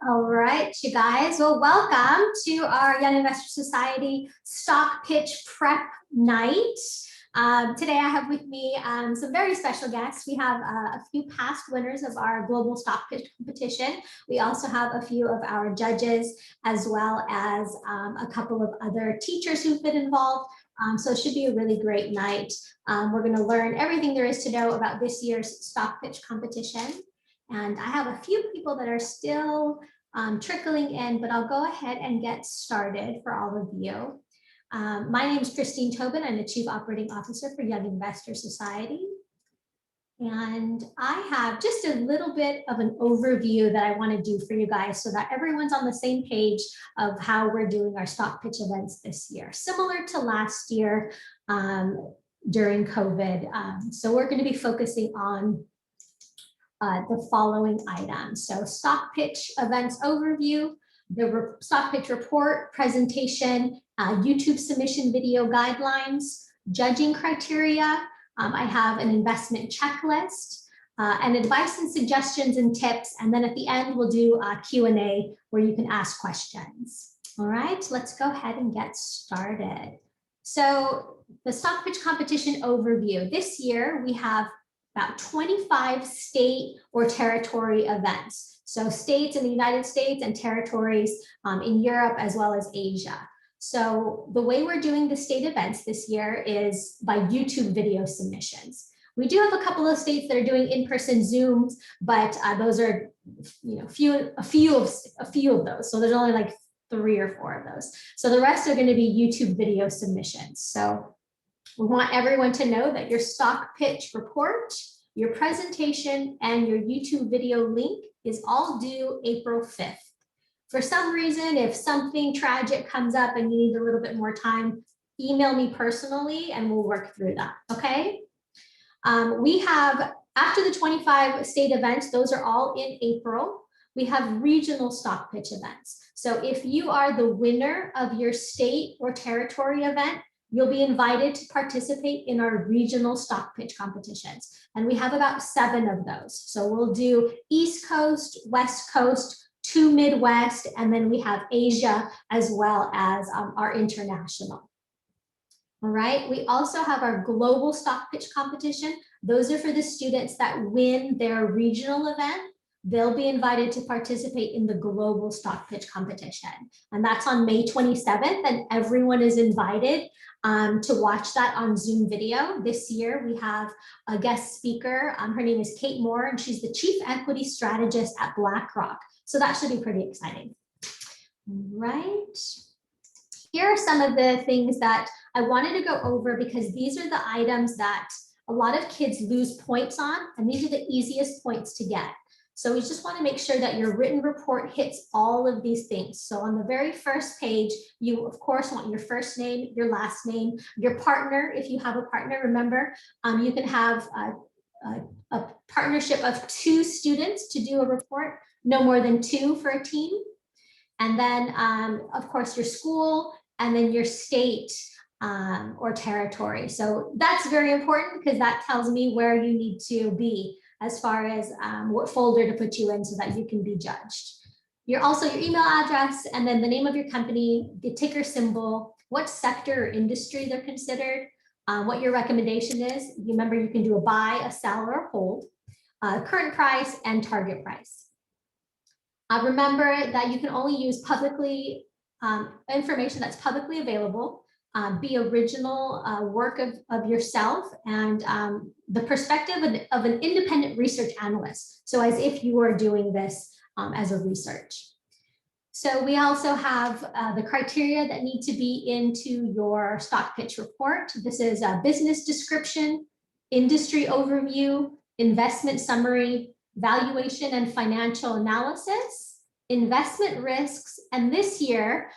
All right, you guys. Well, welcome to our Young Investor Society Stock Pitch Prep Night. Today I have with me some very special guests. We have a few past winners of our global stock pitch competition. We also have a few of our judges, as well as a couple of other teachers who've been involved. So it should be a really great night. We're going to learn everything there is to know about this year's stock pitch competition. And I have a few people that are still trickling in, but I'll go ahead and get started for all of you. My name is Christine Tobin. I'm the Chief Operating Officer for Young Investor Society. And I have just a little bit of an overview that I want to do for you guys so that everyone's on the same page of how we're doing our stock pitch events this year, similar to last year during COVID. So we're going to be focusing on the following items. So stock pitch events overview, the stock pitch report, presentation, YouTube submission video guidelines, judging criteria. I have an investment checklist, and advice and suggestions and tips. And then at the end, we'll do a Q&A where you can ask questions. All right, let's go ahead and get started. So the stock pitch competition overview. This year, we have about 25 state or territory events. So states in the United States and territories in Europe as well as Asia. So the way we're doing the state events this year is by YouTube video submissions. We do have a couple of states that are doing in-person Zooms, but those are a few of those. So there's only like 3 or 4 of those. So the rest are going to be YouTube video submissions. So we want everyone to know that your stock pitch report, your presentation, and your YouTube video link is all due April 5th. For some reason, if something tragic comes up and you need a little bit more time, email me personally and we'll work through that, okay? We have, after the 25 state events, those are all in April. We have regional stock pitch events. So if you are the winner of your state or territory event, you'll be invited to participate in our regional stock pitch competitions. And we have about 7 of those. So we'll do East Coast, West Coast, 2 Midwest, and then we have Asia as well as our international. All right, we also have our global stock pitch competition. Those are for the students that win their regional event. They'll be invited to participate in the global stock pitch competition. And that's on May 27th, and everyone is invited to watch that on Zoom video. This year, we have a guest speaker. Her name is Kate Moore, and she's the Chief Equity Strategist at BlackRock. So that should be pretty exciting. Right. Here are some of the things that I wanted to go over because these are the items that a lot of kids lose points on, and these are the easiest points to get. So we just want to make sure that your written report hits all of these things. So on the very first page, you of course want your first name, your last name, your partner. If you have a partner, remember, you can have a partnership of 2 students to do a report, no more than 2 for a team. And then of course your school, and then your state or territory. So that's very important because that tells me where you need to be as far as what folder to put you in so that you can be judged. Your email address, and then the name of your company, the ticker symbol, what sector or industry they're considered, what your recommendation is. Remember, you can do a buy, a sell, or a hold, current price, and target price. Remember that you can only use publicly information that's publicly available. Be original work of yourself and the perspective of an independent research analyst. So as if you were doing this as a research. So we also have the criteria that need to be into your stock pitch report. This is a business description, industry overview, investment summary, valuation and financial analysis, investment risks, and this year,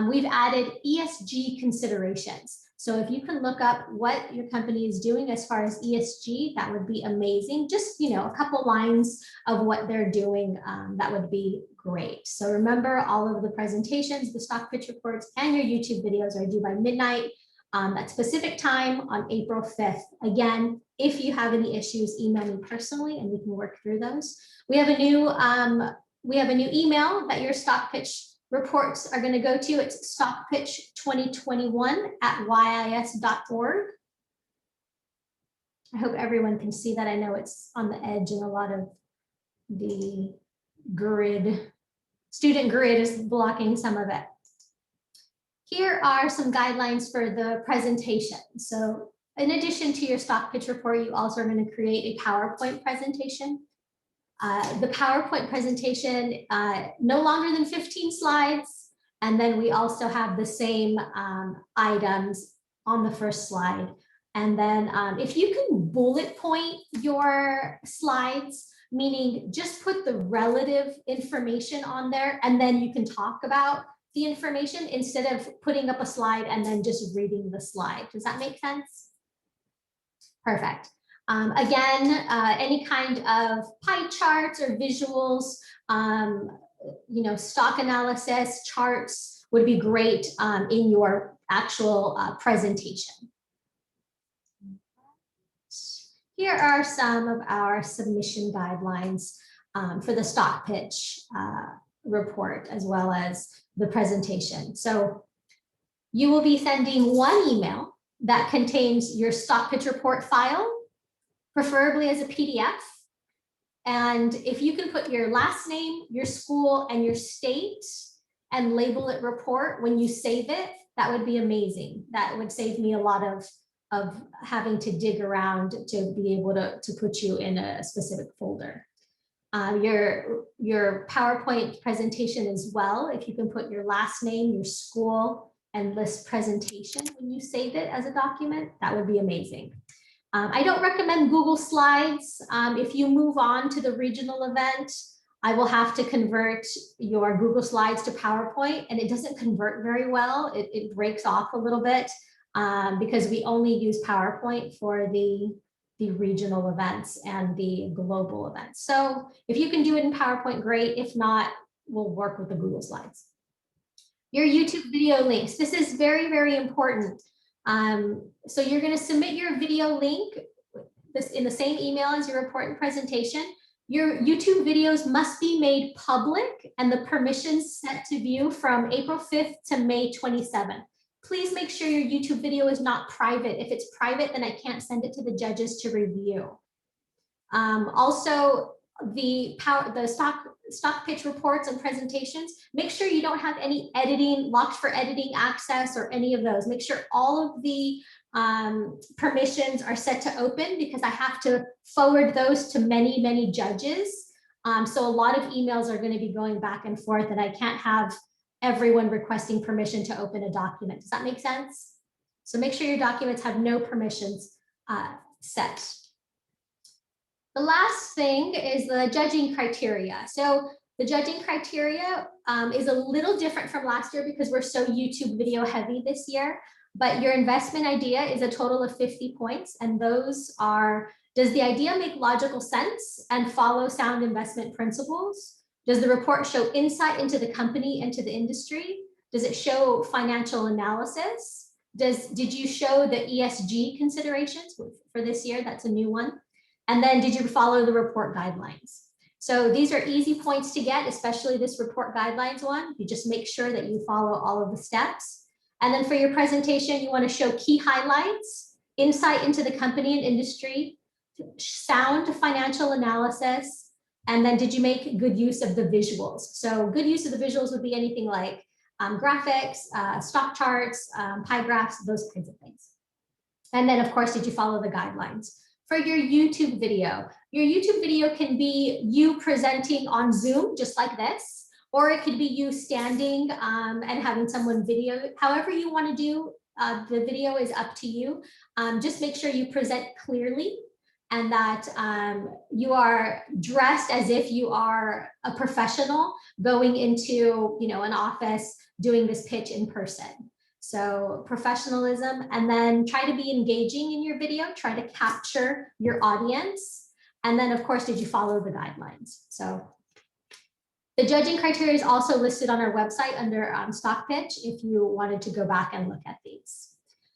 we've added ESG considerations. So if you can look up what your company is doing as far as ESG, that would be amazing. Just, a couple lines of what they're doing, that would be great. So remember, all of the presentations, the stock pitch reports, and your YouTube videos are due by midnight at specific time on April 5th. Again, if you have any issues, email me personally and we can work through those. We have a new we have a new email that your stock pitch reports are going to go to. It's stockpitch2021@yis.org. I hope everyone can see that. I know it's on the edge and a lot of the grid, student grid is blocking some of it. Here are some guidelines for the presentation. So in addition to your stock pitch report, you also are going to create a PowerPoint presentation. The PowerPoint presentation, no longer than 15 slides. And then we also have the same items on the first slide. And then if you can bullet point your slides, meaning just put the relative information on there, and then you can talk about the information instead of putting up a slide and then just reading the slide. Does that make sense? Perfect. Again, any kind of pie charts or visuals, stock analysis charts would be great in your actual presentation. Here are some of our submission guidelines for the stock pitch report, as well as the presentation. So you will be sending one email that contains your stock pitch report file, preferably as a PDF. And if you can put your last name, your school, and your state and label it report when you save it, that would be amazing. That would save me a lot of having to dig around to be able to put you in a specific folder. Your PowerPoint presentation as well, if you can put your last name, your school, and list presentation when you save it as a document, that would be amazing. I don't recommend Google Slides. If you move on to the regional event, I will have to convert your Google Slides to PowerPoint, and it doesn't convert very well. It breaks off a little bit because we only use PowerPoint for the regional events and the global events. So if you can do it in PowerPoint, great. If not, we'll work with the Google Slides. Your YouTube video links. This is very, very important. So you're going to submit your video link in the same email as your report and presentation. Your YouTube videos must be made public and the permissions set to view from April 5th to May 27th. Please make sure your YouTube video is not private. If it's private, then I can't send it to the judges to review. Also, the stock pitch reports and presentations, make sure you don't have any locked for editing access or any of those. Make sure all of the permissions are set to open, because I have to forward those to many, many judges. So a lot of emails are going to be going back and forth, and I can't have everyone requesting permission to open a document. Does that make sense? So make sure your documents have no permissions set. The last thing is the judging criteria. So the judging criteria is a little different from last year because we're so YouTube video heavy this year, but your investment idea is a total of 50 points. And those are, does the idea make logical sense and follow sound investment principles? Does the report show insight into the company and to the industry? Does it show financial analysis? Did you show the ESG considerations for this year? That's a new one. And then did you follow the report guidelines? So these are easy points to get, especially this report guidelines one. You just make sure that you follow all of the steps. And then for your presentation, you want to show key highlights, insight into the company and industry, sound financial analysis, and then did you make good use of the visuals? So good use of the visuals would be anything like graphics, stock charts, pie graphs, those kinds of things. And then of course, did you follow the guidelines? For your YouTube video can be you presenting on Zoom, just like this, or it could be you standing and having someone video. However you want to do the video is up to you. Just make sure you present clearly and that you are dressed as if you are a professional going into an office doing this pitch in person. So professionalism, and then try to be engaging in your video, try to capture your audience. And then of course, did you follow the guidelines? So the judging criteria is also listed on our website under stock pitch if you wanted to go back and look at these.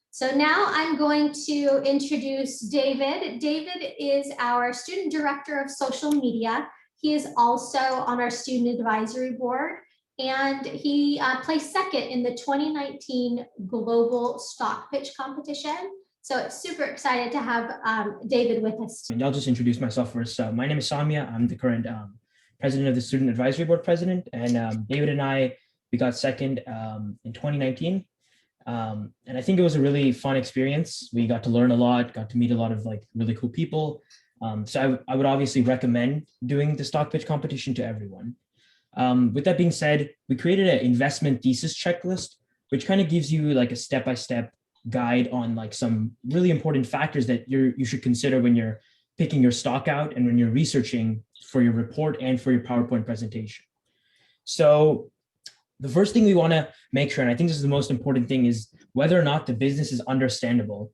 So now I'm going to introduce David. David is our student director of social media. He is also on our student advisory board, and he placed second in the 2019 Global Stock Pitch Competition. So super excited to have David with us. And I'll just introduce myself first. My name is Samia. I'm the current president of the Student Advisory Board president. And David and I, we got second in 2019. And I think it was a really fun experience. We got to learn a lot, got to meet a lot of like really cool people. So I would obviously recommend doing the stock pitch competition to everyone. With that being said, we created an investment thesis checklist, which kind of gives you like a step-by-step guide on like some really important factors that you should consider when you're picking your stock out and when you're researching for your report and for your PowerPoint presentation. So the first thing we want to make sure, and I think this is the most important thing, is whether or not the business is understandable.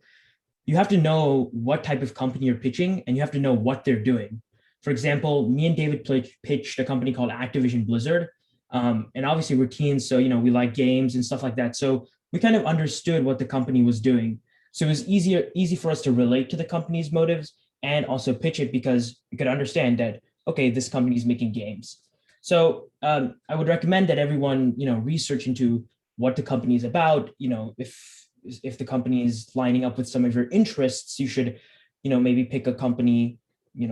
You have to know what type of company you're pitching, and you have to know what they're doing. For example, me and David pitched a company called Activision Blizzard. And obviously we're teens, so we like games and stuff like that. So we kind of understood what the company was doing. So it was easy for us to relate to the company's motives and also pitch it because we could understand that, okay, this company is making games. So I would recommend that everyone, research into what the company is about. If the company is lining up with some of your interests, you should, maybe pick a company,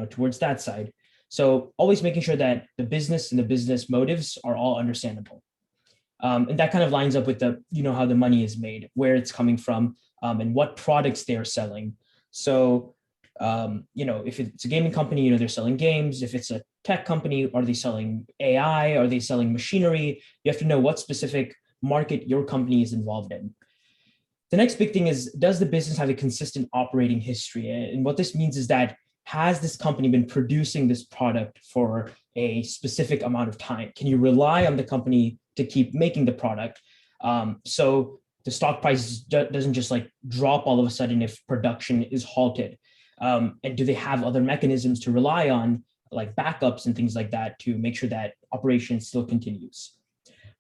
towards that side. So always making sure that the business and the business motives are all understandable. And that kind of lines up with the, how the money is made, where it's coming from, and what products they're selling. So, if it's a gaming company, they're selling games. If it's a tech company, are they selling AI? Are they selling machinery? You have to know what specific market your company is involved in. The next big thing is, does the business have a consistent operating history? And what this means is that, has this company been producing this product for a specific amount of time? Can you rely on the company to keep making the product? So the stock price doesn't just like drop all of a sudden if production is halted. And do they have other mechanisms to rely on, like backups and things like that, to make sure that operation still continues?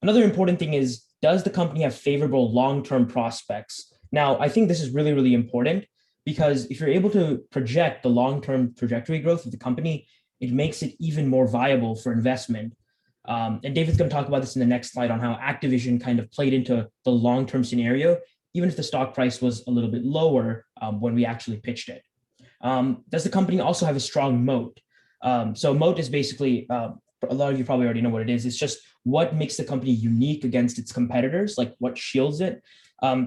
Another important thing is, does the company have favorable long-term prospects? Now, I think this is really, really important, because if you're able to project the long-term trajectory growth of the company, it makes it even more viable for investment. And David's going to talk about this in the next slide on how Activision kind of played into the long-term scenario, even if the stock price was a little bit lower when we actually pitched it. Does the company also have a strong moat? So moat is basically, a lot of you probably already know what it is. It's just what makes the company unique against its competitors, like what shields it.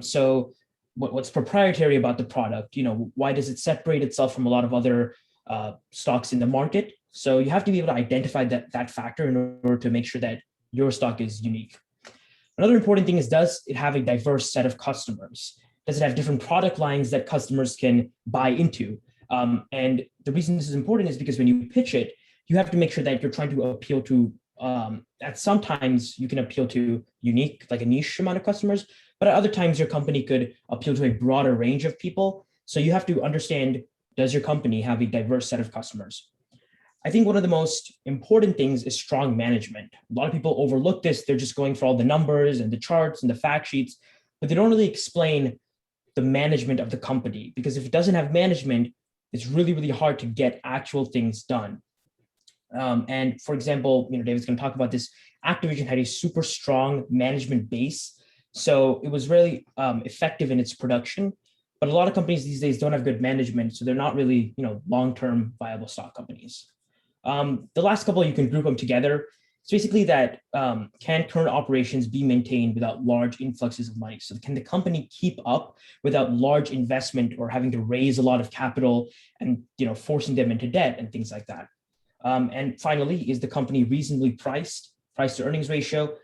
So what's proprietary about the product? Why does it separate itself from a lot of other stocks in the market? So you have to be able to identify that factor in order to make sure that your stock is unique. Another important thing is, does it have a diverse set of customers? Does it have different product lines that customers can buy into? And the reason this is important is because when you pitch it, you have to make sure that you're trying to appeal to, at sometimes you can appeal to unique, like a niche amount of customers, but at other times your company could appeal to a broader range of people. So you have to understand, does your company have a diverse set of customers? I think one of the most important things is strong management. A lot of people overlook this. They're just going for all the numbers and the charts and the fact sheets, but they don't really explain the management of the company, because if it doesn't have management, it's really, really hard to get actual things done. And for example, David's going to talk about this. Activision had a super strong management base, so it was really effective in its production. But a lot of companies these days don't have good management, so they're not really, long-term viable stock companies. The last couple, you can group them together. It's basically that, can current operations be maintained without large influxes of money? So can the company keep up without large investment or having to raise a lot of capital and forcing them into debt and things like that? And finally, is the company reasonably priced? Price to earnings ratio.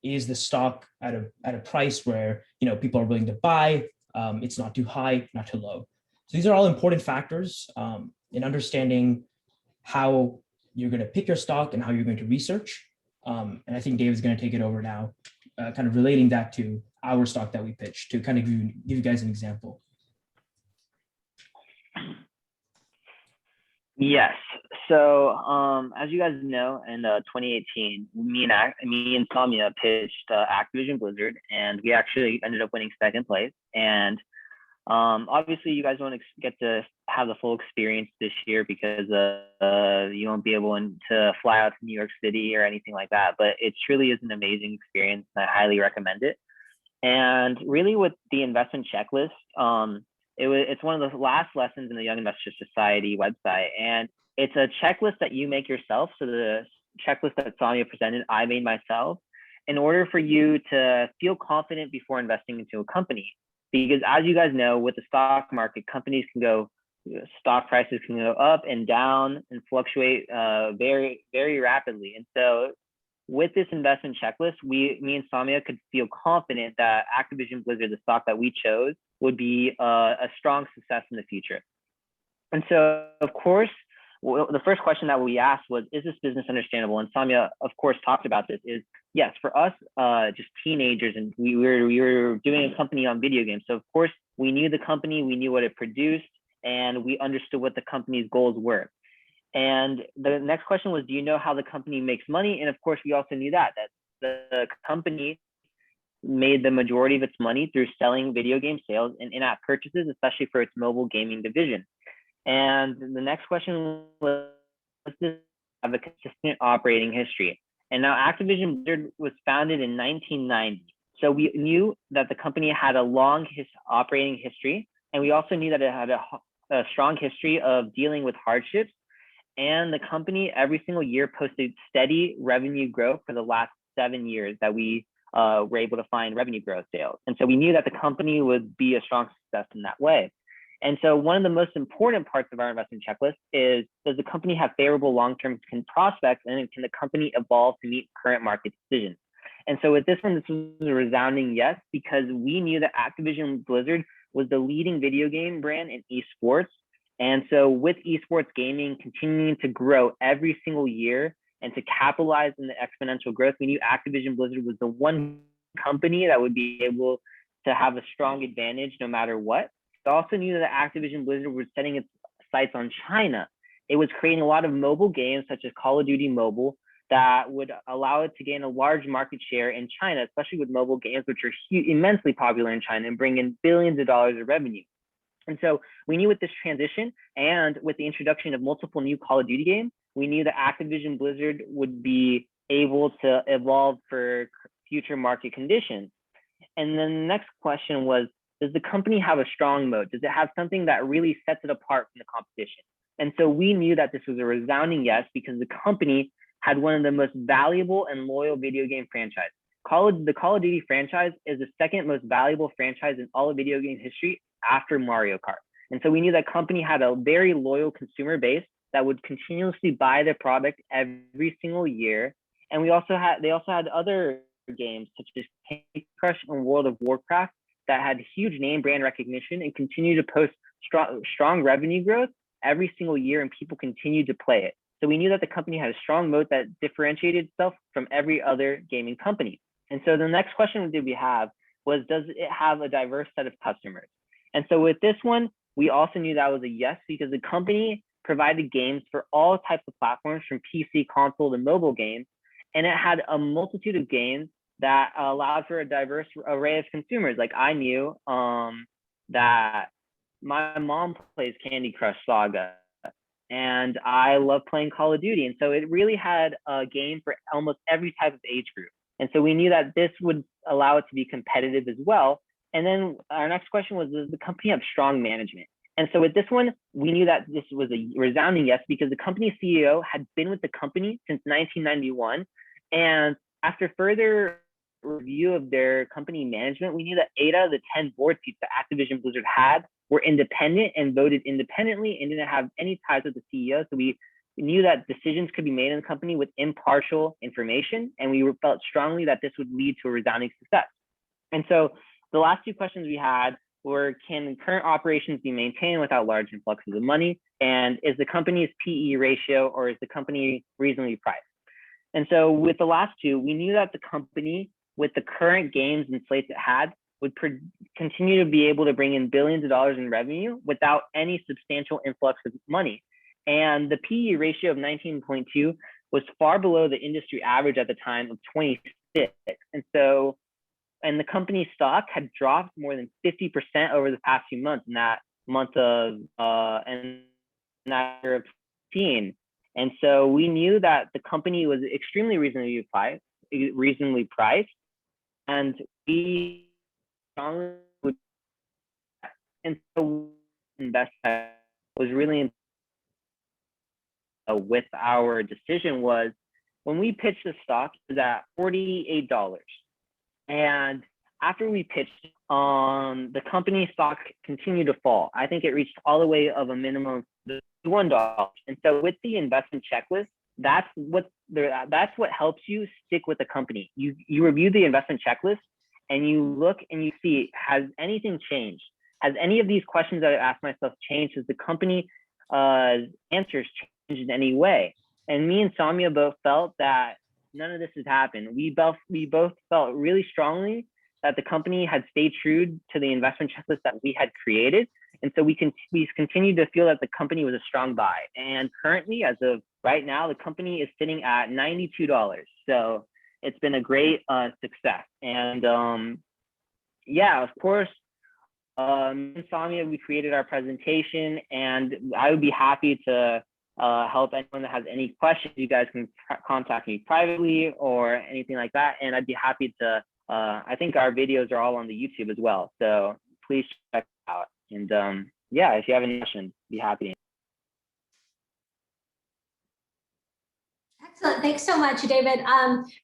Is the stock at a price where people are willing to buy? It's not too high, not too low. So these are all important factors in understanding how you're going to pick your stock and how you're going to research. And I think David's going to take it over now, kind of relating that to our stock that we pitched, to kind of give you guys an example. Yes. So as you guys know, in 2018, me and Samia pitched Activision Blizzard, and we actually ended up winning second place. And Obviously, you guys won't get to have the full experience this year because you won't be able to fly out to New York City or anything like that. But it truly is an amazing experience, and I highly recommend it. And really, with the investment checklist, it's one of the last lessons in the Young Investor Society website, and it's a checklist that you make yourself. So the checklist that Sonia presented, I made myself, in order for you to feel confident before investing into a company. Because as you guys know, with the stock market, companies can go, stock prices can go up and down and fluctuate very, very rapidly. And so with this investment checklist, me and Samia could feel confident that Activision Blizzard, the stock that we chose, would be a strong success in the future. And so, of course, the first question that we asked was, is this business understandable? And Samia, of course, talked about this. Is yes, for us, just teenagers, and we were doing a company on video games. So of course, we knew the company, we knew what it produced, and we understood what the company's goals were. And the next question was, do you know how the company makes money? And of course, we also knew that the company made the majority of its money through selling video game sales and in-app purchases, especially for its mobile gaming division. And the next question was, does this have a consistent operating history? And now Activision Blizzard was founded in 1990. So we knew that the company had a long operating history. And we also knew that it had a strong history of dealing with hardships. And the company every single year posted steady revenue growth for the last 7 years that we were able to find revenue growth sales. And so we knew that the company would be a strong success in that way. And so one of the most important parts of our investment checklist is, does the company have favorable long-term prospects, and can the company evolve to meet current market decisions? And so with this one, this was a resounding yes, because we knew that Activision Blizzard was the leading video game brand in esports. And so with esports gaming continuing to grow every single year and to capitalize on the exponential growth, we knew Activision Blizzard was the one company that would be able to have a strong advantage no matter what. We also knew that Activision Blizzard was setting its sights on China. It was creating a lot of mobile games such as Call of Duty Mobile that would allow it to gain a large market share in China, especially with mobile games, which are immensely popular in China and bring in billions of dollars of revenue. And so we knew with this transition and with the introduction of multiple new Call of Duty games, we knew that Activision Blizzard would be able to evolve for future market conditions. And then the next question was, does the company have a strong moat? Does it have something that really sets it apart from the competition? And so we knew that this was a resounding yes, because the company had one of the most valuable and loyal video game franchises. The Call of Duty franchise is the second most valuable franchise in all of video game history after Mario Kart. And so we knew that company had a very loyal consumer base that would continuously buy their product every single year. And they also had other games such as Candy Crush and World of Warcraft that had huge name brand recognition and continue to post strong revenue growth every single year, and people continue to play it. So we knew that the company had a strong moat that differentiated itself from every other gaming company. And so the next question that we have was, does it have a diverse set of customers? And so with this one, we also knew that was a yes, because the company provided games for all types of platforms, from PC, console, to mobile games. And it had a multitude of games that allowed for a diverse array of consumers. Like I knew that my mom plays Candy Crush Saga, and I love playing Call of Duty. And so it really had a game for almost every type of age group. And so we knew that this would allow it to be competitive as well. And then our next question was, does the company have strong management? And so with this one, we knew that this was a resounding yes, because the company's CEO had been with the company since 1991. And after further review of their company management, we knew that 8 out of the 10 board seats that Activision Blizzard had were independent and voted independently and didn't have any ties with the CEO. So we knew that decisions could be made in the company with impartial information, and we felt strongly that this would lead to a resounding success. And so the last 2 questions we had were, can current operations be maintained without large influxes of money? And is the company's PE ratio, or is the company reasonably priced? And so with the last 2, we knew that the company, with the current games and slates it had, would continue to be able to bring in billions of dollars in revenue without any substantial influx of money. And the PE ratio of 19.2 was far below the industry average at the time of 26. And so and the company's stock had dropped more than 50% over the past few months in that month of and that year of 2015. And so we knew that the company was extremely reasonably priced, and we strongly would, and so invest was really with our decision was when we pitched the stock, it was at $48. And after we pitched, the company stock continued to fall. I think it reached all the way of a minimum of $1. And so with the investment checklist, that's what helps you stick with the company. You review the investment checklist and you look and you see, has anything changed? Has any of these questions that I asked myself changed? Has the company answers changed in any way? And me and Samia both felt that none of this has happened. We both felt really strongly that the company had stayed true to the investment checklist that we had created. And so we continued to feel that the company was a strong buy. And currently, as of right now, the company is sitting at $92. So it's been a great success. And yeah, of course, me and Samia, we created our presentation, and I would be happy to help anyone that has any questions. You guys can contact me privately or anything like that, and I'd be happy to. I think our videos are all on the YouTube as well, so please check it out. And yeah, if you have any questions, be happy to. Excellent. Thanks so much, David.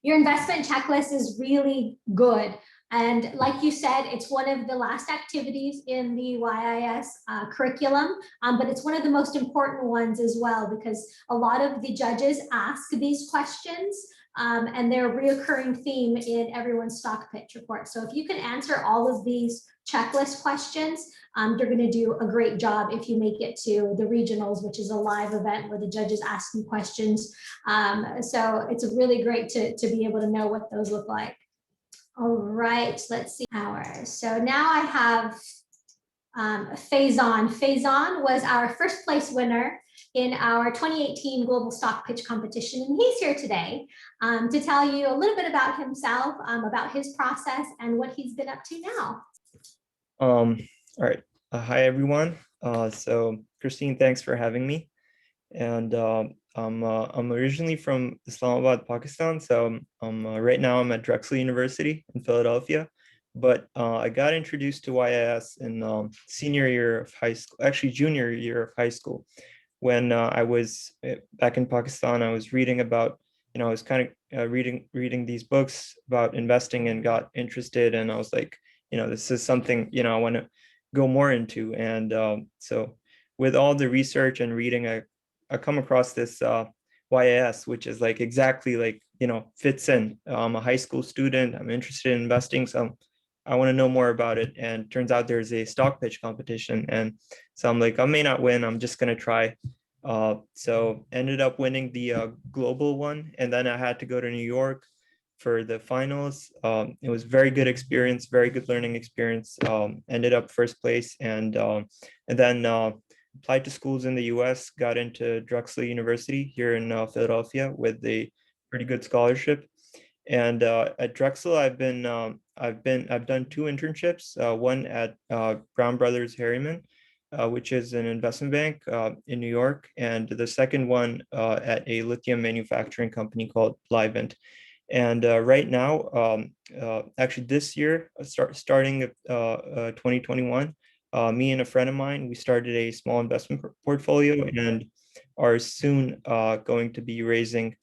Your investment checklist is really good. And like you said, it's one of the last activities in the YIS curriculum, but it's one of the most important ones as well, because a lot of the judges ask these questions, and they're a reoccurring theme in everyone's stock pitch report. So if you can answer all of these checklist questions, you're going to do a great job if you make it to the regionals, which is a live event where the judges ask you questions. So it's really great to be able to know what those look like. All right, let's see hours. So now I have Faison. Faison was our first place winner in our 2018 Global Stock Pitch Competition, and he's here today to tell you a little bit about himself, about his process, and what he's been up to now. All right. Hi, everyone. So Christine, thanks for having me. And I'm originally from Islamabad, Pakistan. So right now I'm at Drexel University in Philadelphia. But I got introduced to YIS in senior year of high school, actually junior year of high school. When I was back in Pakistan, I was reading about, I was kind of reading these books about investing and got interested. And I was like, this is something, I want to go more into. And so with all the research and reading, I come across this YIS, which is like exactly like, fits in. I'm a high school student. I'm interested in investing. So I want to know more about it. And turns out there's a stock pitch competition. And so I'm like, I may not win. I'm just going to try. So ended up winning the global one. And then I had to go to New York for the finals. It was very good experience, very good learning experience. Ended up first place, and then applied to schools in the US, got into Drexel University here in Philadelphia with a pretty good scholarship. And at Drexel, I've done 2 internships. One at Brown Brothers Harriman, which is an investment bank in New York, and the second one at a lithium manufacturing company called Livent. And right now, actually this year, starting 2021, me and a friend of mine, we started a small investment portfolio and are soon going to be raising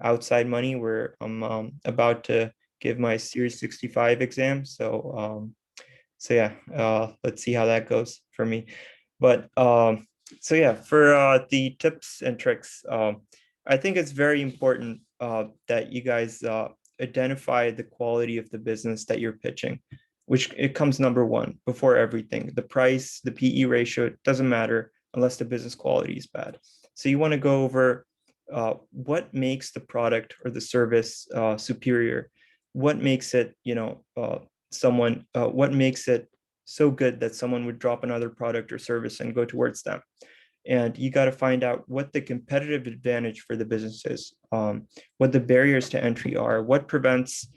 outside money. Where I'm about to give my Series 65 exam. So yeah, let's see how that goes for me. But so yeah, for the tips and tricks, I think it's very important that you guys identify the quality of the business that you're pitching, which it comes number one before everything. The price, the PE ratio, it doesn't matter unless the business quality is bad. So you want to go over what makes the product or the service superior, what makes it, what makes it so good that someone would drop another product or service and go towards them. And you got to find out what the competitive advantage for the business is, what the barriers to entry are, what prevents,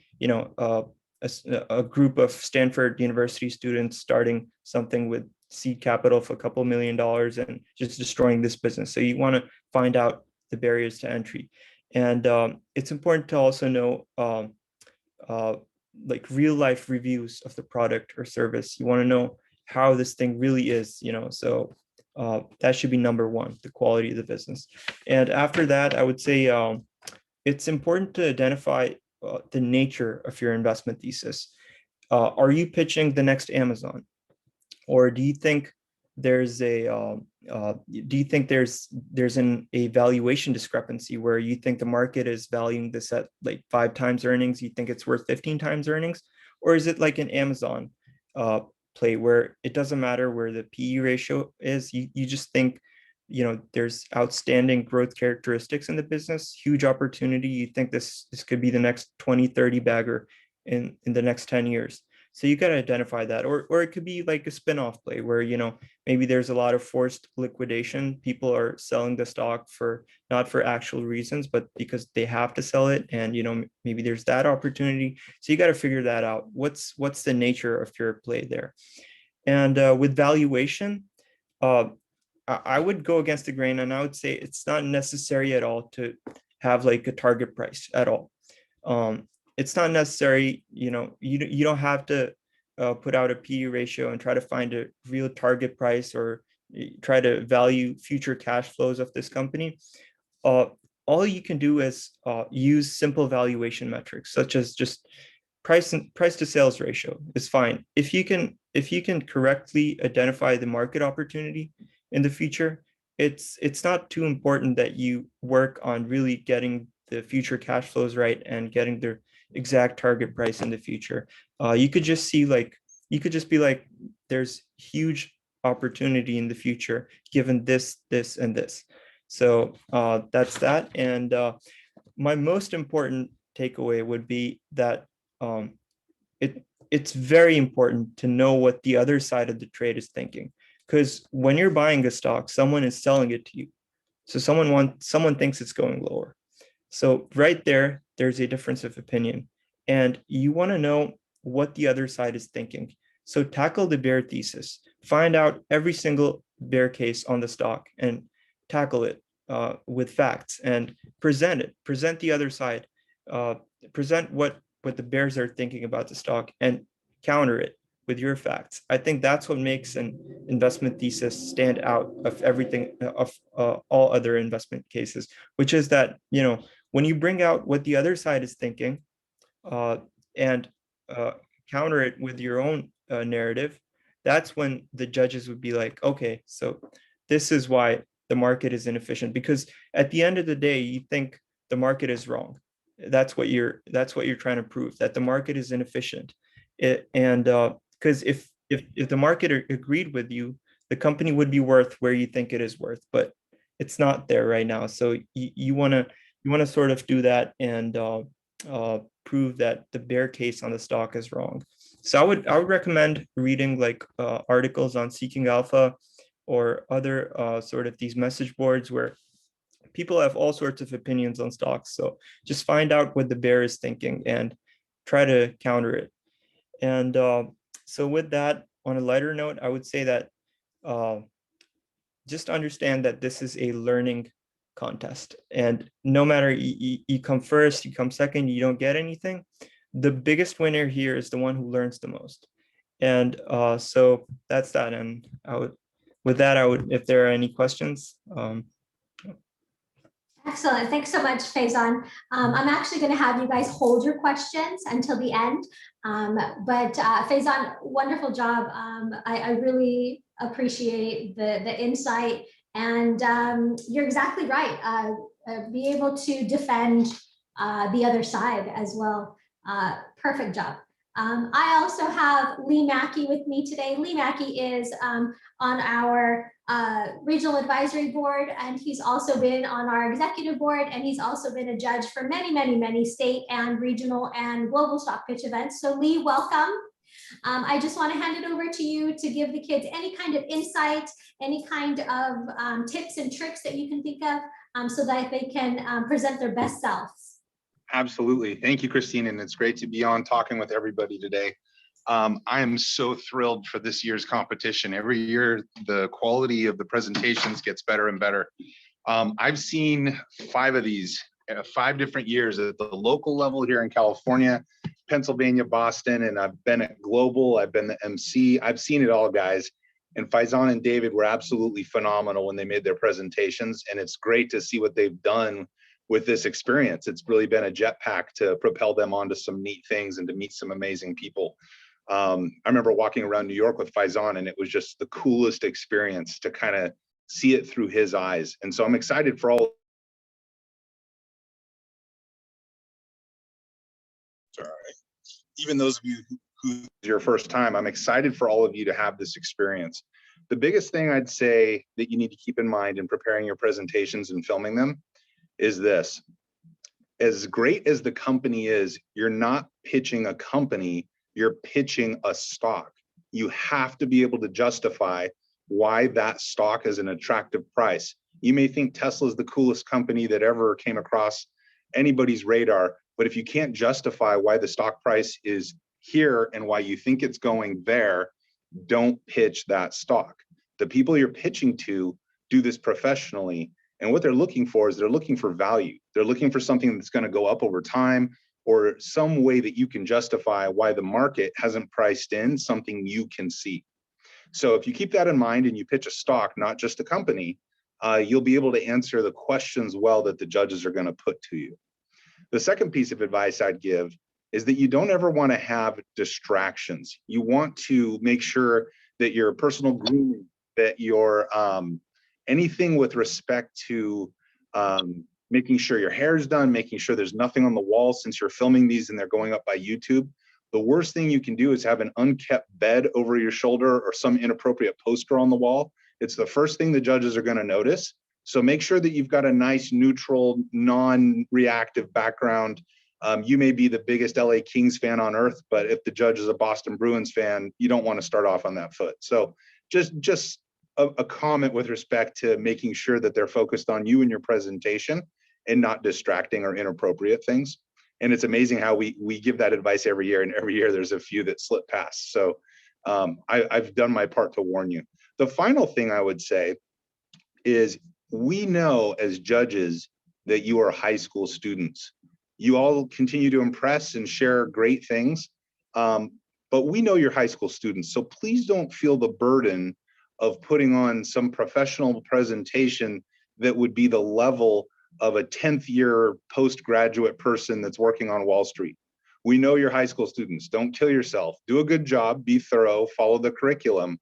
a group of Stanford University students starting something with seed capital of a couple $1 million and just destroying this business. So you want to find out the barriers to entry. And it's important to also know like real life reviews of the product or service. You want to know how this thing really is, so that should be number one, the quality of the business. And after that, I would say it's important to identify the nature of your investment thesis. Are you pitching the next Amazon? Or do you think there's a a valuation discrepancy where you think the market is valuing this at like 5 times earnings, you think it's worth 15 times earnings? Or is it like an Amazon play where it doesn't matter where the PE ratio is, you just think there's outstanding growth characteristics in the business, huge opportunity, you think this could be the next 20-30 bagger in the next 10 years. So you got to identify that, or it could be like a spin-off play where, maybe there's a lot of forced liquidation. People are selling the stock for not for actual reasons, but because they have to sell it. And, maybe there's that opportunity. So you got to figure that out. What's the nature of your play there? And with valuation, I would go against the grain and I would say it's not necessary at all to have like a target price at all. It's not necessary, you don't have to put out a PE ratio and try to find a real target price or try to value future cash flows of this company. All you can do is use simple valuation metrics, such as just price to sales ratio is fine. If you can correctly identify the market opportunity in the future, it's not too important that you work on really getting the future cash flows right and getting the exact target price in the future. You could just be like, there's huge opportunity in the future given this, and this. So that's that. And my most important takeaway would be that it's very important to know what the other side of the trade is thinking. Because when you're buying a stock, someone is selling it to you. So someone thinks it's going lower. So right there, there's a difference of opinion. And you want to know what the other side is thinking. So tackle the bear thesis. Find out every single bear case on the stock and tackle it with facts and present it. Present the other side. Present what the bears are thinking about the stock and counter it with your facts. I think that's what makes an investment thesis stand out of everything, of all other investment cases, which is that, when you bring out what the other side is thinking and counter it with your own narrative, that's when the judges would be like, okay, so this is why the market is inefficient. Because at the end of the day, you think the market is wrong. That's what you're trying to prove, that the market is inefficient. Because if the market agreed with you, the company would be worth where you think it is worth, but it's not there right now. So you want to sort of do that and prove that the bear case on the stock is wrong. So I would recommend reading like articles on Seeking Alpha or other sort of these message boards where people have all sorts of opinions on stocks. So just find out what the bear is thinking and try to counter it. And so with that, on a lighter note, I would say that just understand that this is a learning contest. And no matter you come first, you come second, you don't get anything. The biggest winner here is the one who learns the most. And so that's that. And with that, if there are any questions. Excellent. Thanks so much, Faison. I'm actually going to have you guys hold your questions until the end. But Faison, wonderful job. I really appreciate the insight. And you're exactly right. Be able to defend the other side as well. Perfect job. I also have Lee Mackey with me today. Lee Mackey is on our regional advisory board, and he's also been on our executive board, and he's also been a judge for many state and regional and global stock pitch events. So Lee, welcome. I just want to hand it over to you to give the kids any kind of insight, any kind of tips and tricks that you can think of so that they can present their best selves. Absolutely. Thank you, Christine. And it's great to be on talking with everybody today. I am so thrilled for this year's competition. Every year, the quality of the presentations gets better and better. I've seen 5 of these, 5 different years at the local level here in California, Pennsylvania, Boston, and I've been at Global, I've been the MC. I've seen it all, guys. And Faizan and David were absolutely phenomenal when they made their presentations. And it's great to see what they've done with this experience. It's really been a jetpack to propel them onto some neat things and to meet some amazing people. I remember walking around New York with Faizan, and it was just the coolest experience to kind of see it through his eyes. And so I'm excited for all. Sorry. Even those of you who your first time, I'm excited for all of you to have this experience. The biggest thing I'd say that you need to keep in mind in preparing your presentations and filming them is this. As great as the company is, you're not pitching a company, you're pitching a stock. You have to be able to justify why that stock is an attractive price. You may think Tesla is the coolest company that ever came across anybody's radar, but if you can't justify why the stock price is here and why you think it's going there, don't pitch that stock. The people you're pitching to do this professionally, and what they're looking for is they're looking for value. They're looking for something that's going to go up over time, or some way that you can justify why the market hasn't priced in something you can see. So if you keep that in mind and you pitch a stock, not just a company, you'll be able to answer the questions well that the judges are going to put to you. The second piece of advice I'd give is that you don't ever want to have distractions. You want to make sure that your personal grooming, that your anything with respect to making sure your hair is done, making sure there's nothing on the wall since you're filming these and they're going up by YouTube. The worst thing you can do is have an unkept bed over your shoulder or some inappropriate poster on the wall. It's the first thing the judges are going to notice. So make sure that you've got a nice, neutral, non-reactive background. You may be the biggest LA Kings fan on earth, but if the judge is a Boston Bruins fan, you don't want to start off on that foot. So just a comment with respect to making sure that they're focused on you and your presentation and not distracting or inappropriate things. And it's amazing how we give that advice every year, and every year there's a few that slip past. So I've done my part to warn you. The final thing I would say is we know as judges that you are high school students. You all continue to impress and share great things, but we know you're high school students. So please don't feel the burden of putting on some professional presentation that would be the level of a 10th year postgraduate person that's working on Wall Street. We know you're high school students. Don't kill yourself. Do a good job, be thorough, follow the curriculum,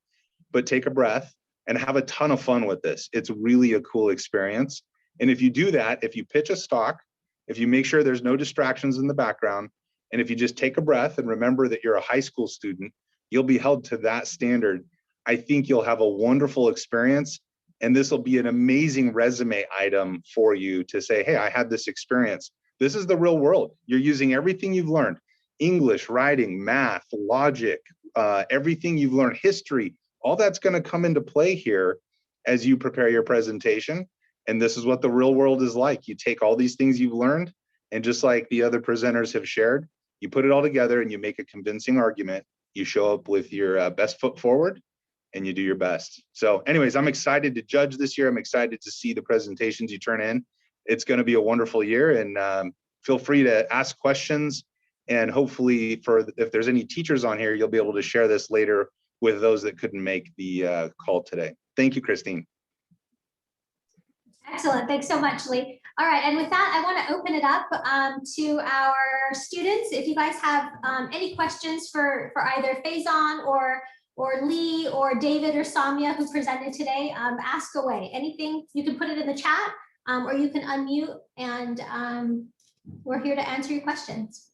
but take a breath and have a ton of fun with this. It's really a cool experience. And if you do that, if you pitch a stock, if you make sure there's no distractions in the background, and if you just take a breath and remember that you're a high school student, you'll be held to that standard. I think you'll have a wonderful experience, and this will be an amazing resume item for you to say, hey, I had this experience. This is the real world. You're using everything you've learned, English, writing, math, logic, everything you've learned, history, all that's going to come into play here as you prepare your presentation. And this is what the real world is like. You take all these things you've learned, and just like the other presenters have shared, you put it all together and you make a convincing argument. You show up with your best foot forward, and you do your best. So anyways, I'm excited to judge this year. I'm excited to see the presentations you turn in. It's going to be a wonderful year, and feel free to ask questions. And hopefully if there's any teachers on here, you'll be able to share this later with those that couldn't make the call today. Thank you, Christine. Excellent. Thanks so much, Lee. All right. And with that, I want to open it up to our students. If you guys have any questions for either Faizan or Lee or David or Samia who presented today, ask away. Anything, you can put it in the chat or you can unmute, and we're here to answer your questions.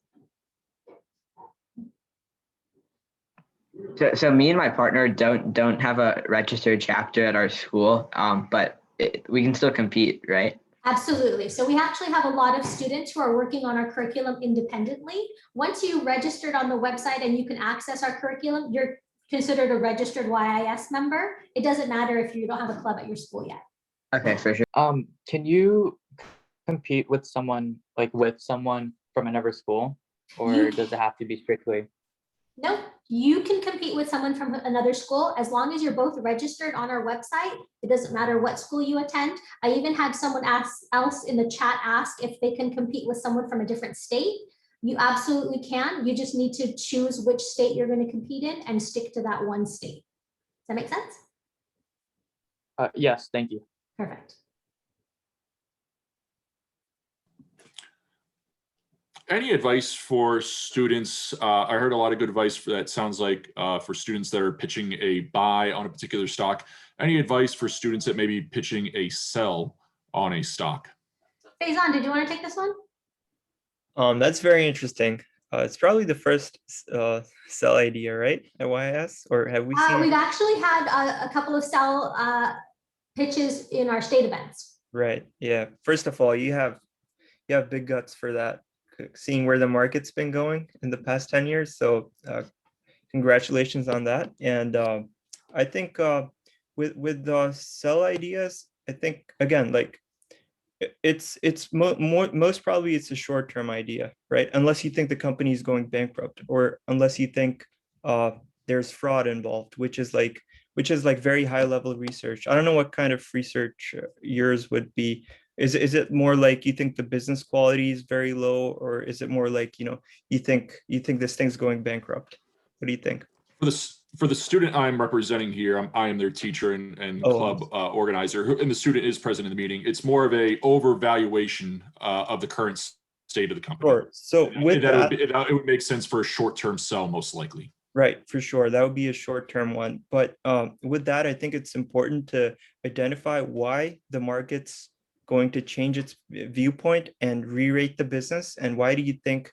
So me and my partner don't have a registered chapter at our school, but we can still compete, right? Absolutely. So we actually have a lot of students who are working on our curriculum independently. Once you registered on the website and you can access our curriculum, you're considered a registered YIS member. It doesn't matter if you don't have a club at your school yet. Okay, for sure. Can you compete with someone from another school, or You does it have to be strictly? No, you can compete with someone from another school as long as you're both registered on our website. It doesn't matter what school you attend. I even had someone else in the chat ask if they can compete with someone from a different state. You absolutely can. You just need to choose which state you're going to compete in and stick to that one state. Does that make sense? Yes, thank you. Perfect. Any advice for students? I heard a lot of good advice for that. Sounds like for students that are pitching a buy on a particular stock. Any advice for students that may be pitching a sell on a stock? Faison, did you want to take this one? That's very interesting. It's probably the first sell idea, right? At YIS, or have we seen? We've actually had a couple of sell pitches in our state events. Right. Yeah. First of all, you have big guts for that, seeing where the market's been going in the past 10 years. So congratulations on that. And I think with the sell ideas, I think again, like most probably it's a short-term idea, right? Unless you think the company is going bankrupt, or unless you think there's fraud involved, which is like very high level research. I don't know what kind of research yours would be. Is it more like you think the business quality is very low, or is it more like, you think this thing's going bankrupt? What do you think? For the student I'm representing here, I am their teacher and club organizer, and the student is present in the meeting. It's more of a overvaluation of the current state of the company. Sure. So with that, it would make sense for a short-term sell, most likely. Right, for sure. That would be a short-term one. But with that, I think it's important to identify why the market's going to change its viewpoint and re-rate the business. And why do you think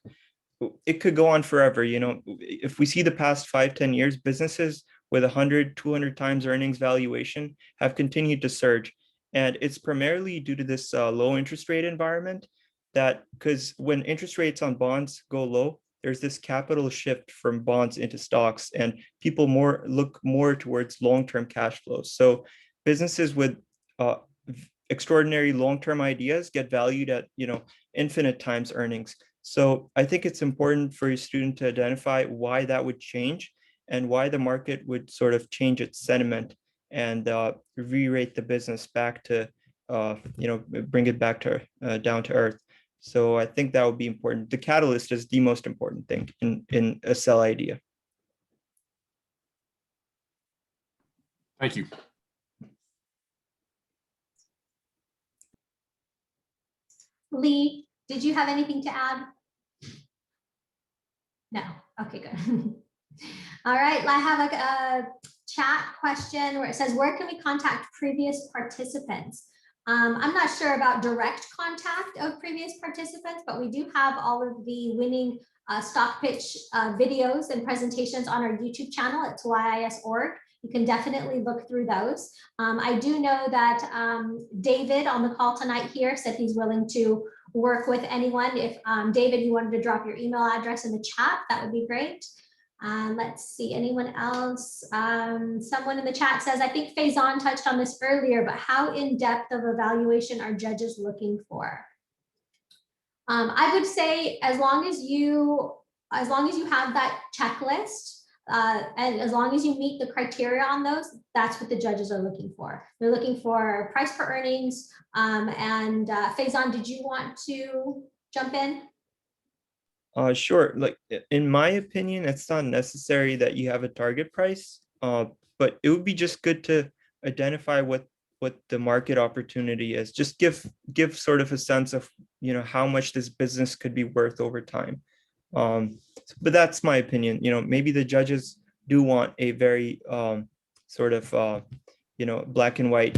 it could go on forever? If we see the past 5-10 years, businesses with 100, 200 times earnings valuation have continued to surge. And it's primarily due to this low interest rate environment, that because when interest rates on bonds go low, there's this capital shift from bonds into stocks, and people look more towards long-term cash flows. So businesses with extraordinary long-term ideas get valued at infinite times earnings. So I think it's important for a student to identify why that would change, and why the market would sort of change its sentiment and re-rate the business back to bring it back to down to earth. So I think that would be important. The catalyst is the most important thing in a sell idea. Thank you. Lee, did you have anything to add? No. Okay, good. All right, I have a chat question where it says, where can we contact previous participants? I'm not sure about direct contact of previous participants, but we do have all of the winning stock pitch videos and presentations on our YouTube channel. It's YIS.org. You can definitely look through those. I do know that David on the call tonight here said he's willing to work with anyone. If David, you wanted to drop your email address in the chat, that would be great. Let's see, anyone else? Someone in the chat says, I think Faison touched on this earlier, but how in-depth of evaluation are judges looking for? I would say as long as you have that checklist, and as long as you meet the criteria on those, that's what the judges are looking for. They're looking for price per earnings. And Faison, did you want to jump in? Sure. Like, in my opinion, it's not necessary that you have a target price, but it would be just good to identify what the market opportunity is. Just give sort of a sense of how much this business could be worth over time. But that's my opinion. Maybe the judges do want a very sort of black and white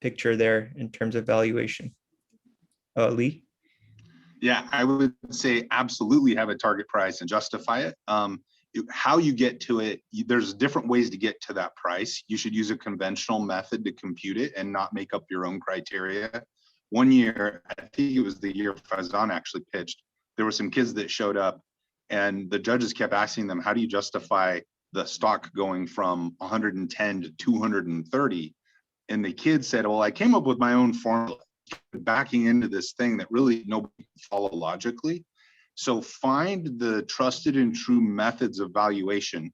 picture there in terms of valuation. Lee? Yeah, I would say absolutely have a target price and justify it. How you get to it, there's different ways to get to that price. You should use a conventional method to compute it and not make up your own criteria. One year, I think it was the year Faison actually pitched, there were some kids that showed up and the judges kept asking them, how do you justify the stock going from 110 to 230? And the kid said, well, I came up with my own formula, backing into this thing that really nobody can follow logically. So find the trusted and true methods of valuation,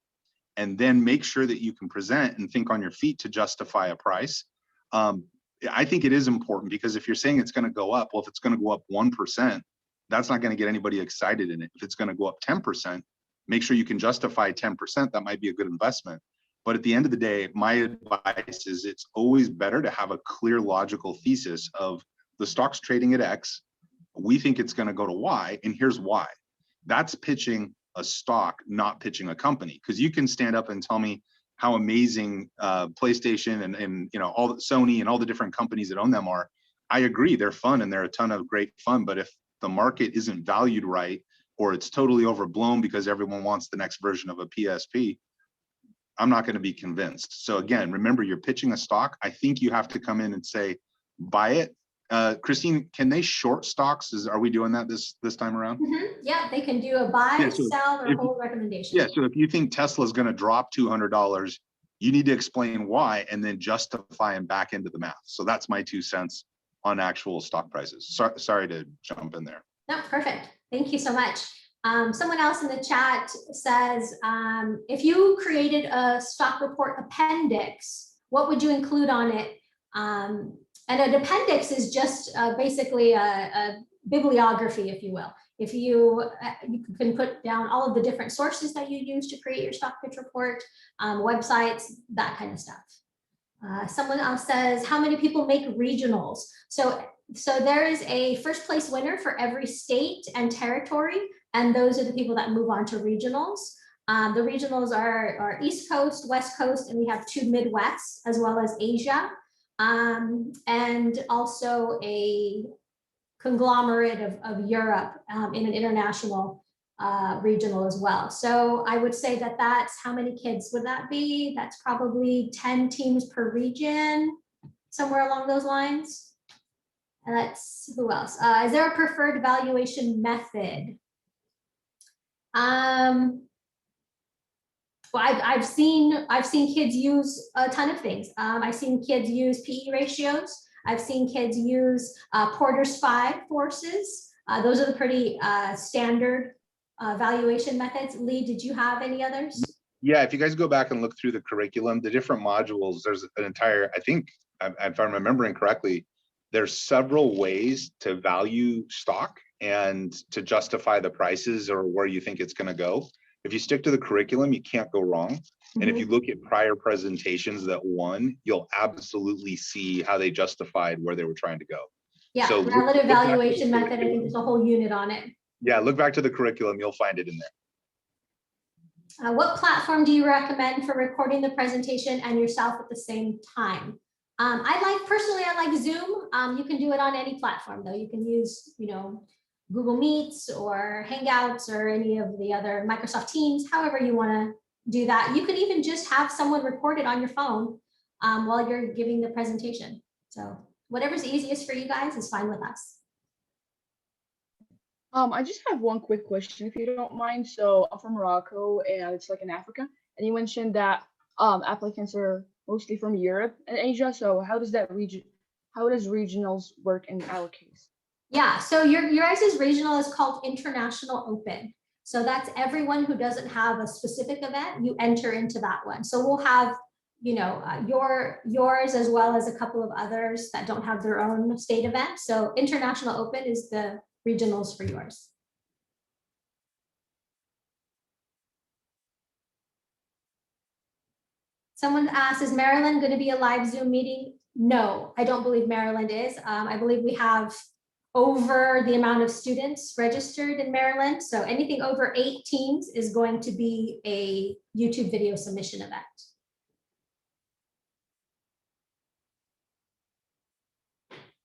and then make sure that you can present and think on your feet to justify a price. I think it is important, because if you're saying it's going to go up, well, if it's going to go up 1%, that's not going to get anybody excited in it. If it's going to go up 10%, make sure you can justify 10%. That might be a good investment. But at the end of the day, my advice is it's always better to have a clear, logical thesis of the stock's trading at X. We think it's going to go to Y, and here's why. That's pitching a stock, not pitching a company. Because you can stand up and tell me how amazing PlayStation and you know, all the Sony and all the different companies that own them are. I agree, they're fun and they're a ton of great fun. But if the market isn't valued right, or it's totally overblown because everyone wants the next version of a PSP, I'm not going to be convinced. So again, remember, you're pitching a stock. I think you have to come in and say, buy it. Christine, can they short stocks? Are we doing that this time around? Yeah, they can do a buy, Yeah, so sell, or hold recommendation. Yeah, so if you think Tesla is going to drop $200, you need to explain why and then justify and back into the math. So that's my 2 cents on actual stock prices. Sorry to jump in there. No, perfect. Thank you so much. Someone else in the chat says, if you created a stock report appendix, what would you include on it? And an appendix is just basically a bibliography, if you will. If you can put down all of the different sources that you use to create your stock pitch report, websites, that kind of stuff. Someone else says, how many people make regionals? So there is a first place winner for every state and territory, and those are the people that move on to regionals. The regionals are East Coast, West Coast, and we have 2 Midwest, as well as Asia, and also a conglomerate of Europe in an international regional as well. So I would say that that's, how many kids would that be? That's probably 10 teams per region, somewhere along those lines. And that's, who else? Is there a preferred valuation method? Well, I've seen kids use a ton of things. I've seen kids use PE ratios. I've seen kids use Porter's 5 forces. Those are the pretty standard valuation methods. Lee, did you have any others? Yeah, if you guys go back and look through the curriculum, the different modules, there's an entire, I think, if I'm remembering correctly, there's several ways to value stock and to justify the prices or where you think it's going to go. If you stick to the curriculum, you can't go wrong. And if you look at prior presentations that won, you'll absolutely see how they justified where they were trying to go. Yeah, so relative valuation method, I think there's a whole unit on it. Yeah, look back to the curriculum, you'll find it in there. What platform do you recommend for recording the presentation and yourself at the same time? Personally, I like Zoom. You can do it on any platform though. You can use, Google Meets or Hangouts or any of the other Microsoft Teams, however you want to do that. You could even just have someone record it on your phone while you're giving the presentation. So whatever's easiest for you guys is fine with us. I just have one quick question, if you don't mind. So I'm from Morocco, and it's like in Africa. And you mentioned that applicants are mostly from Europe and Asia. So how does regionals work in our case? Yeah, so your guys' regional is called International Open. So that's everyone who doesn't have a specific event, you enter into that one. So we'll have, yours as well as a couple of others that don't have their own state event. So International Open is the regionals for yours. Someone asked, is Maryland going to be a live Zoom meeting? No, I don't believe Maryland is. I believe we have over the amount of students registered in Maryland. So anything over 8 teams is going to be a YouTube video submission event.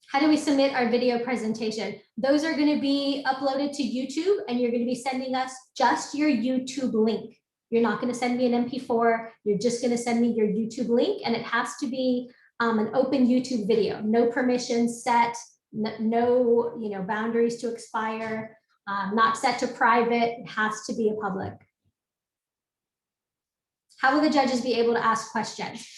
How do we submit our video presentation? Those are going to be uploaded to YouTube, and you're going to be sending us just your YouTube link. You're not going to send me an MP4. You're just going to send me your YouTube link, and it has to be an open YouTube video. No permissions set, no boundaries to expire, not set to private. It has to be a public. How will the judges be able to ask questions?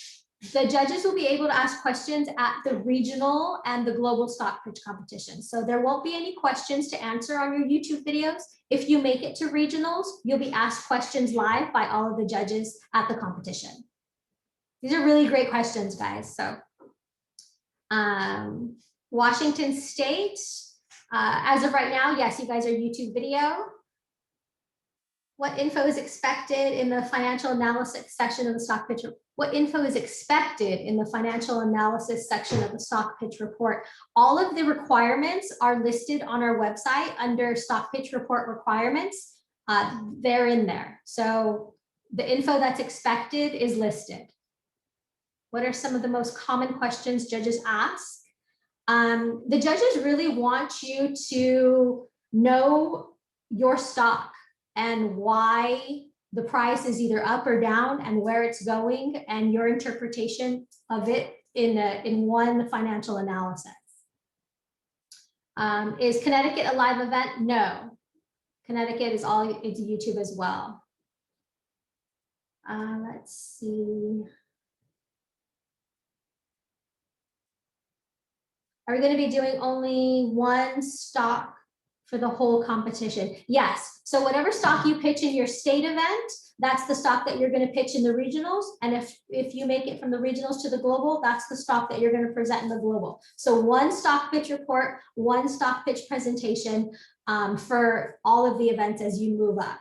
The judges will be able to ask questions at the regional and the global stock pitch competition. So there won't be any questions to answer on your YouTube videos. If you make it to regionals, you'll be asked questions live by all of the judges at the competition. These are really great questions, guys. So Washington State, as of right now, yes, you guys are YouTube video. What info is expected in the financial analysis section of the stock pitch? What info is expected in the financial analysis section of the stock pitch report? All of the requirements are listed on our website under stock pitch report requirements. They're in there. So the info that's expected is listed. What are some of the most common questions judges ask? The judges really want you to know your stock and why the price is either up or down and where it's going and your interpretation of it in one financial analysis. Is Connecticut a live event? No. Connecticut is it's YouTube as well. Let's see. Are we going to be doing only one stock for the whole competition? Yes. So whatever stock you pitch in your state event, that's the stock that you're going to pitch in the regionals. And if you make it from the regionals to the global, that's the stock that you're going to present in the global. So one stock pitch report, one stock pitch presentation for all of the events as you move up.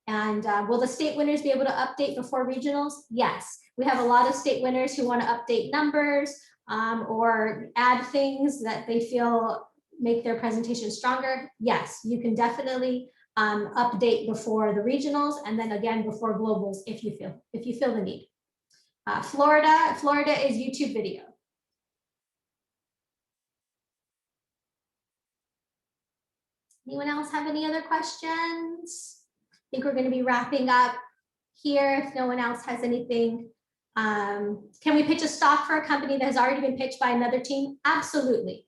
And will the state winners be able to update before regionals? Yes. We have a lot of state winners who want to update numbers or add things that they feel make their presentation stronger. Yes, you can definitely update before the regionals and then again before globals if you feel the need. Florida is YouTube video. Anyone else have any other questions? I think we're going to be wrapping up here if no one else has anything. Can we pitch a stock for a company that has already been pitched by another team? Absolutely.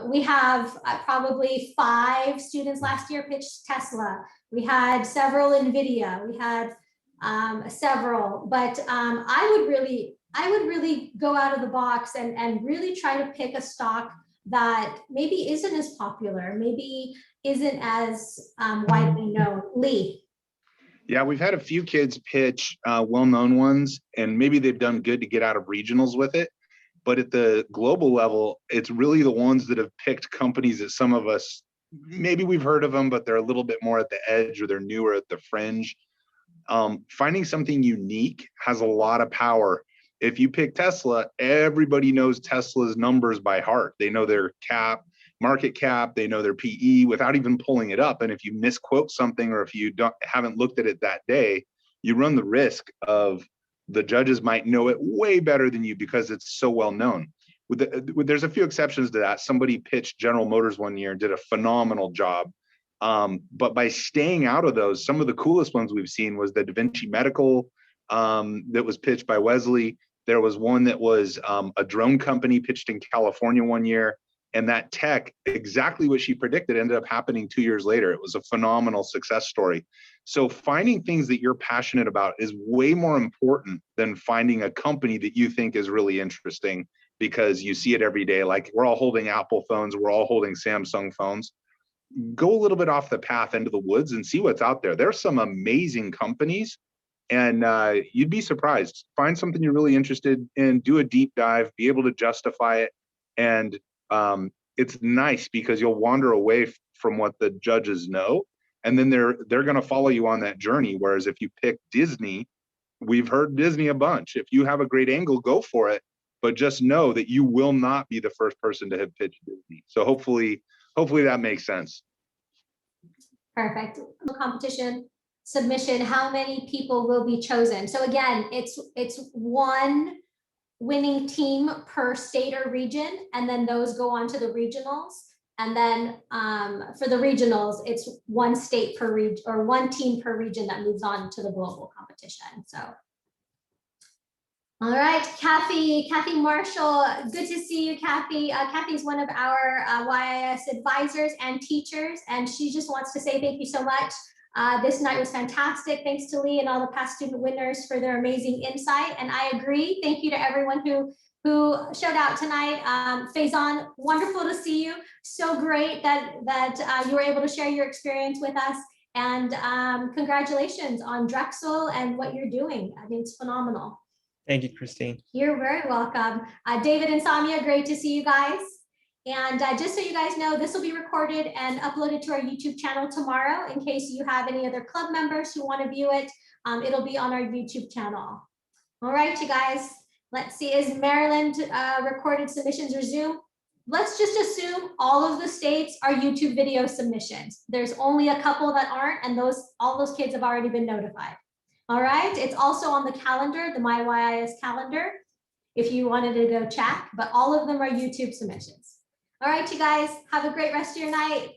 We have probably 5 students last year pitched Tesla. We had several NVIDIA. We had several, but I would really go out of the box and really try to pick a stock that maybe isn't as popular, maybe isn't as widely known. Lee. Yeah, we've had a few kids pitch well-known ones, and maybe they've done good to get out of regionals with it. But at the global level, it's really the ones that have picked companies that some of us, maybe we've heard of them, but they're a little bit more at the edge or they're newer at the fringe. Finding something unique has a lot of power. If you pick Tesla, everybody knows Tesla's numbers by heart. They know their market cap, they know their PE without even pulling it up. And if you misquote something or if you haven't looked at it that day, you run the risk of the judges might know it way better than you because it's so well known. There's a few exceptions to that. Somebody pitched General Motors one year and did a phenomenal job. But by staying out of those, some of the coolest ones we've seen was the Da Vinci Medical that was pitched by Wesley. There was one that was a drone company pitched in California one year. And that tech, exactly what she predicted, ended up happening 2 years later. It was a phenomenal success story. So finding things that you're passionate about is way more important than finding a company that you think is really interesting because you see it every day. Like we're all holding Apple phones, we're all holding Samsung phones. Go a little bit off the path into the woods and see what's out there. There's some amazing companies and you'd be surprised. Find something you're really interested in, do a deep dive, be able to justify it. And it's nice because you'll wander away from what the judges know, and then they're going to follow you on that journey. Whereas if you pick Disney, we've heard Disney a bunch. If you have a great angle, go for it, but just know that you will not be the first person to have pitched Disney. So hopefully that makes sense. Perfect. Competition submission, how many people will be chosen? So again, it's one winning team per state or region, and then those go on to the regionals. And then for the regionals, it's one state per region or one team per region that moves on to the global competition. So, all right, Kathy Marshall, good to see you, Kathy. Kathy's one of our YIS advisors and teachers, and she just wants to say thank you so much This night was fantastic. Thanks to Lee and all the past student winners for their amazing insight. And I agree. Thank you to everyone who showed out tonight. Faison, wonderful to see you. So great that you were able to share your experience with us. And congratulations on Drexel and what you're doing. I think it's phenomenal. Thank you, Christine. You're very welcome. David and Samia, great to see you guys. And just so you guys know, this will be recorded and uploaded to our YouTube channel tomorrow. In case you have any other club members who want to view it, it'll be on our YouTube channel. All right, you guys. Let's see, is Maryland recorded submissions resume? Let's just assume all of the states are YouTube video submissions. There's only a couple that aren't, and all those kids have already been notified. All right, it's also on the calendar, the MyYIS calendar, if you wanted to go check, but all of them are YouTube submissions. All right, you guys, have a great rest of your night.